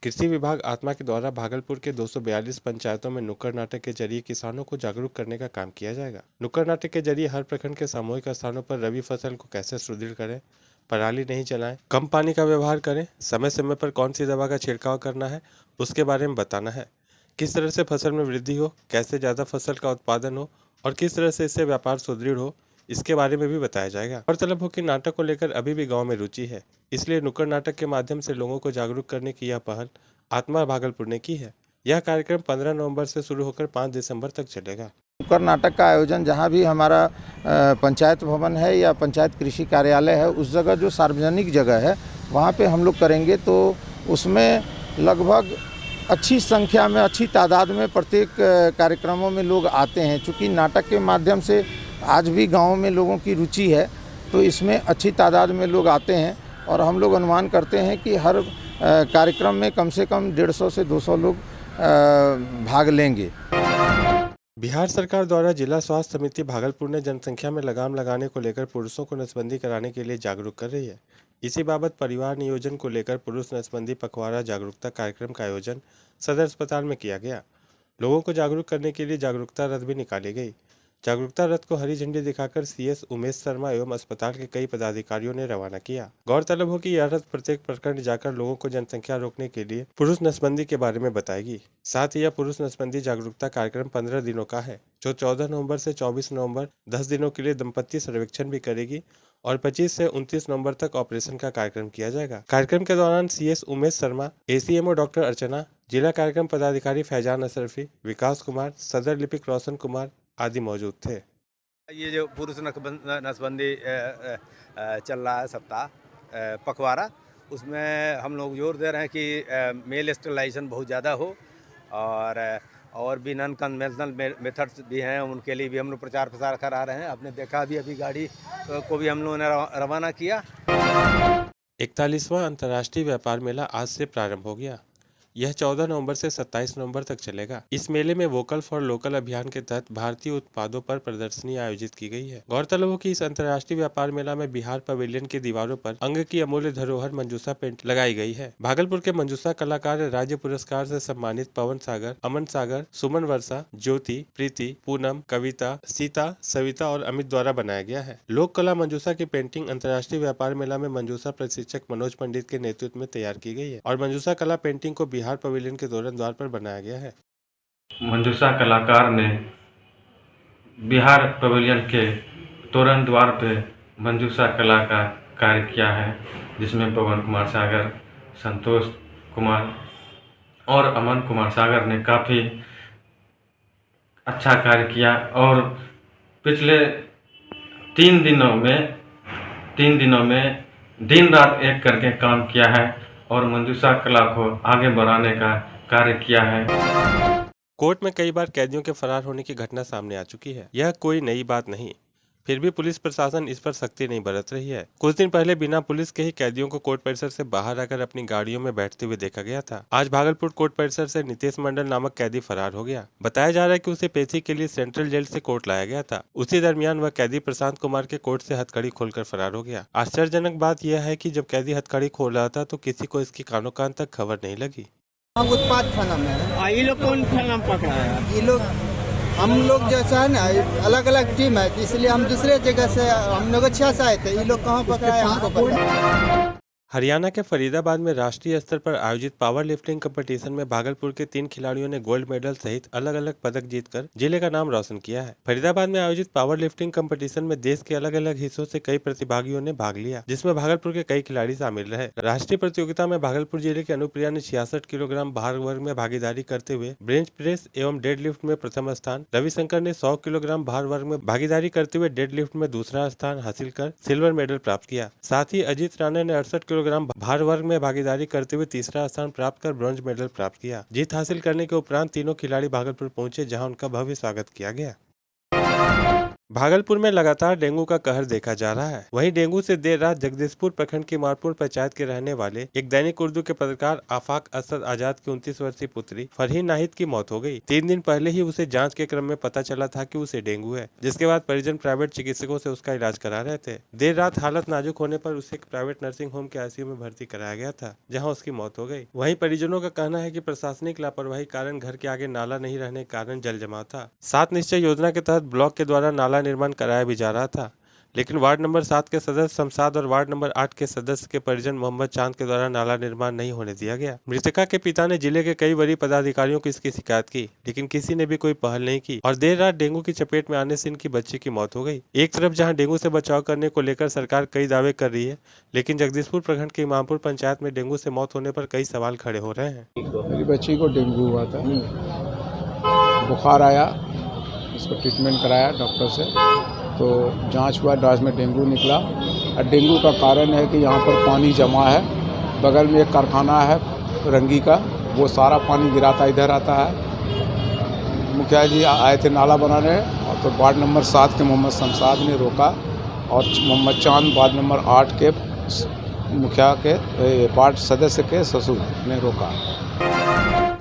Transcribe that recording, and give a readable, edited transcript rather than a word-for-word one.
कृषि विभाग आत्मा के द्वारा भागलपुर के 242 पंचायतों में नुक्कड़ नाटक के जरिए किसानों को जागरूक करने का काम किया जाएगा। नुक्कड़ नाटक के जरिए हर प्रखंड के सामूहिक स्थानों पर रबी फसल को कैसे सुदृढ़ करें, पराली नहीं जलाएं, कम पानी का व्यवहार करें, समय समय पर कौन सी दवा का छिड़काव करना है उसके बारे में बताना है। किस तरह से फसल में वृद्धि हो, कैसे ज़्यादा फसल का उत्पादन हो और किस तरह से इससे व्यापार सुदृढ़ हो, इसके बारे में भी बताया जाएगा। गौरतलब हो कि नाटक को लेकर अभी भी गांव में रुचि है, इसलिए नुक्कड़ नाटक के माध्यम से लोगों को जागरूक करने की यह पहल आत्मा भागलपुर ने की है। यह कार्यक्रम 15 नवंबर से शुरू होकर 5 दिसंबर तक चलेगा। नुक्कड़ नाटक का आयोजन जहाँ भी हमारा पंचायत भवन है या पंचायत कृषि कार्यालय है, उस जगह जो सार्वजनिक जगह है वहाँ पे हम लोग करेंगे। तो उसमें लगभग अच्छी संख्या में, अच्छी तादाद में प्रत्येक कार्यक्रमों में लोग आते हैं। चूँकि नाटक के माध्यम से आज भी गाँव में लोगों की रुचि है, तो इसमें अच्छी तादाद में लोग आते हैं और हम लोग अनुमान करते हैं कि हर कार्यक्रम में कम से कम 150 से 200 लोग भाग लेंगे। बिहार सरकार द्वारा जिला स्वास्थ्य समिति भागलपुर ने जनसंख्या में लगाम लगाने को लेकर पुरुषों को नसबंदी कराने के लिए जागरूक कर रही है। इसी बाबत परिवार नियोजन को लेकर पुरुष नसबंदी पखवाड़ा जागरूकता कार्यक्रम का आयोजन सदर अस्पताल में किया गया। लोगों को जागरूक करने के लिए जागरूकता रथ भी निकाली गई। जागरूकता रथ को हरी झंडी दिखाकर सीएस उमेश शर्मा एवं अस्पताल के कई पदाधिकारियों ने रवाना किया। गौरतलब हो कि यह रथ प्रत्येक प्रखंड जाकर लोगों को जनसंख्या रोकने के लिए पुरुष नसबंदी के बारे में बताएगी। साथ ही यह पुरुष नसबंदी जागरूकता कार्यक्रम 15 दिनों का है, जो 14 नवंबर से 24 नवंबर 10 दिनों के लिए दंपत्ति सर्वेक्षण भी करेगी और 25 से 29 नवंबर तक ऑपरेशन का कार्यक्रम किया जाएगा। कार्यक्रम के दौरान CS Umesh Sharma, ACMO doctor Archana, जिला कार्यक्रम पदाधिकारी फैजान अशरफी, विकास कुमार, सदर लिपिक रोशन कुमार आदि मौजूद थे। ये जो पुरुष नसबंदी चल रहा है सप्ताह पखवाड़ा, उसमें हम लोग जोर दे रहे हैं कि मेल स्टेरिलाइजेशन बहुत ज़्यादा हो और भी नॉन कन्वेंशनल मेथड्स भी हैं, उनके लिए भी हम लोग प्रचार प्रसार करा रहे हैं। आपने देखा अभी गाड़ी को भी हम लोगों ने रवाना किया। 41वां अंतर्राष्ट्रीय व्यापार मेला आज से प्रारंभ हो गया। यह 14 नवंबर से 27 नवंबर तक चलेगा। इस मेले में वोकल फॉर लोकल अभियान के तहत भारतीय उत्पादों पर प्रदर्शनी आयोजित की गई है। गौरतलब हो कि इस अंतर्राष्ट्रीय व्यापार मेला में बिहार पवेलियन की दीवारों पर अंग की अमूल्य धरोहर मंजूषा पेंट लगाई गई है। भागलपुर के मंजूषा कलाकार राज्य पुरस्कार से सम्मानित पवन सागर, अमन सागर, सुमन वर्षा, ज्योति, प्रीति, पूनम, कविता, सीता, सविता और अमित द्वारा बनाया गया है। लोक कला मंजूषा की पेंटिंग अंतर्राष्ट्रीय व्यापार मेला में मंजूषा प्रशिक्षक मनोज पंडित के नेतृत्व में तैयार की गई है और मंजूषा कला पेंटिंग को बिहार पवेलियन के तोरण द्वार पर बनाया गया है। मंजूषा कलाकार ने बिहार पवेलियन के तोरण द्वार पे मंजूषा कला का कार्य किया है, जिसमें पवन कुमार सागर, संतोष कुमार और अमन कुमार सागर ने काफ़ी अच्छा कार्य किया और पिछले 3 दिनों में दिन रात एक करके काम किया है और मंजूषा कला को आगे बढ़ाने का कार्य किया है। कोर्ट में कई बार कैदियों के फरार होने की घटना सामने आ चुकी है। यह कोई नई बात नहीं, फिर भी पुलिस प्रशासन इस पर सख्ती नहीं बरत रही है। कुछ दिन पहले बिना पुलिस के ही कैदियों को कोर्ट परिसर से बाहर आकर अपनी गाड़ियों में बैठते हुए देखा गया था। आज भागलपुर कोर्ट परिसर से नितेश मंडल नामक कैदी फरार हो गया। बताया जा रहा है कि उसे पेशी के लिए सेंट्रल जेल से कोर्ट लाया गया था। उसी दरमियान वह कैदी प्रशांत कुमार के कोर्ट से हथकड़ी खोलकर फरार हो गया। आश्चर्यजनक बात यह है कि जब कैदी हथकड़ी खोल रहा था तो किसी को इसकी कानो कान तक खबर नहीं लगी। हम उत्पाद थाना में है। ये लोग कौन थाना में पकड़ा है? ये लोग हम लोग जैसा है ना, अलग अलग टीम है, इसलिए हम दूसरे जगह से हम लोग अच्छा से आए थे। ये लोग कहाँ पकड़ा है हमको पता। हरियाणा के फरीदाबाद में राष्ट्रीय स्तर पर आयोजित पावर लिफ्टिंग कंपटीशन में भागलपुर के 3 खिलाड़ियों ने गोल्ड मेडल सहित अलग अलग पदक जीतकर जिले का नाम रोशन किया है। फरीदाबाद में आयोजित पावर लिफ्टिंग कंपटीशन में देश के अलग अलग हिस्सों से कई प्रतिभागियों ने भाग लिया, जिसमें भागलपुर के कई खिलाड़ी शामिल रहे। राष्ट्रीय प्रतियोगिता में भागलपुर जिले की अनुप्रिया ने 66 किलोग्राम भार वर्ग में भागीदारी करते हुए बेंच प्रेस एवं डेड लिफ्ट में प्रथम स्थान, रविशंकर ने 100 किलोग्राम भार वर्ग में भागीदारी करते हुए डेड लिफ्ट में दूसरा स्थान हासिल कर सिल्वर मेडल प्राप्त किया। साथ ही अजीत राणा ने 68 किलोग्राम भार वर्ग में भागीदारी करते हुए तीसरा स्थान प्राप्त कर ब्रॉन्ज मेडल प्राप्त किया। जीत हासिल करने के उपरांत तीनों खिलाड़ी भागलपुर पहुंचे, जहां उनका भव्य स्वागत किया गया। भागलपुर में लगातार डेंगू का कहर देखा जा रहा है। वहीं डेंगू से देर रात जगदीशपुर प्रखंड की मारपुर पंचायत के रहने वाले एक दैनिक उर्दू के पत्रकार आफाक असद आजाद की 29 वर्षीय पुत्री फरहीन नाहिद की मौत हो गई। 3 दिन पहले ही उसे जांच के क्रम में पता चला था कि उसे डेंगू है, जिसके बाद परिजन प्राइवेट चिकित्सकों से उसका इलाज करा रहे थे। देर रात हालत नाजुक होने पर उसे प्राइवेट नर्सिंग होम के आईसीयू में भर्ती कराया गया था, जहाँ उसकी मौत हो गई। वहीं परिजनों का कहना है कि प्रशासनिक लापरवाही कारण घर के आगे नाला नहीं रहने के कारण जल जमाव था। 7 निश्चय योजना के तहत ब्लॉक के द्वारा नाला निर्माण कराया भी जा रहा था, लेकिन वार्ड नंबर 7 के सदस्य शमशाद और वार्ड नंबर 8 के सदस्य के परिजन मोहम्मद चांद के द्वारा नाला निर्माण नहीं होने दिया गया। मृतका के पिता ने जिले के कई वरीय पदाधिकारियों को इसकी शिकायत की, लेकिन किसी ने भी कोई पहल नहीं की और देर रात डेंगू की चपेट में आने से इनकी बच्ची की मौत हो गई। एक तरफ जहां डेंगू से बचाव करने को लेकर सरकार कई दावे कर रही है, लेकिन जगदीशपुर प्रखंड की इमामपुर पंचायत में डेंगू से मौत होने पर कई सवाल खड़े हो रहे हैं। मेरी बच्ची को डेंगू हुआ था, बुखार आया, इसको ट्रीटमेंट कराया डॉक्टर से, तो जांच हुआ, जांच में डेंगू निकला। और डेंगू का कारण है कि यहाँ पर पानी जमा है, बगल में एक कारखाना है रंगी का, वो सारा पानी गिराता इधर आता है। मुखिया जी आए थे नाला बनाने, और तो वार्ड नंबर 7 के मोहम्मद शमशाद ने रोका और मोहम्मद चांद वार्ड नंबर 8 के मुखिया के वार्ड सदस्य के ससुर ने रोका।